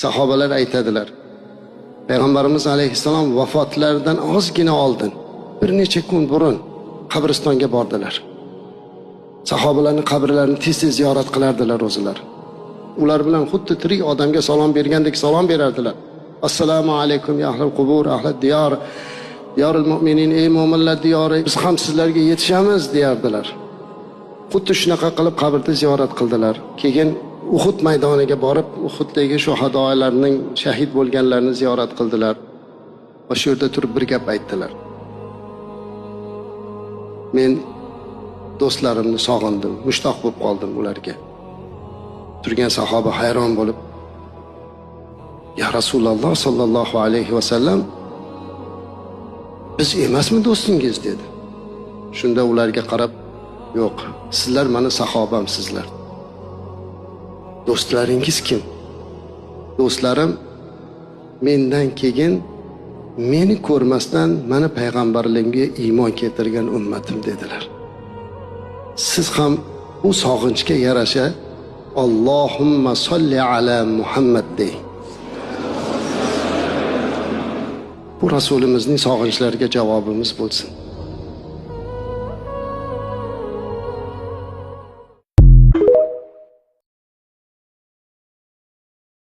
Sahobalar aytadilar, Payg'ambarimiz alayhissalom vafotlaridan ozgina oldin, bir necha kun burun qabristonga bordilar. Sahobalarning qabrlarini tez-tez ziyorat qilardilar o'zlari. Ular bilan xuddi tirik odamga salom bergandek salom berardilar. Assalomu alaykum ya ahlul qubur, ahlud diyor, diyorul mu'minin, ey mu'minlar diyori, biz ham sizlarga yetishamiz deyardilar. Xuddi shunaqa qilib qabrni ziyorat qildilar. Keyin Uhud maydoniga borib, Uhuddagi shuhadolarning shahid bo'lganlarini ziyorat qildilar. Va shu yerda turib bir gap aytdilar. Men do'stlarimni sog'indim, mushtoq bo'lib qoldim ularga. Turgan sahoba hayron bo'lib, "Ya Rasululloh sallallohu alayhi va sallam, biz emasmi do'stingiz?" dedi. Shunda ularga qarab, "Yo'q, sizlar meni sahobamsizlar. Do'stlaringiz kim? Do'stlarim mendan keyin meni ko'rmasdan meni payg'ambarligimga iymon keltirgan ummatim" dedilar. Siz ham bu sog'inchga yarasha Allohumma solli ala Muhammad dey. Bu Rasulimizning sog'inchlariga javobimiz bo'lsin.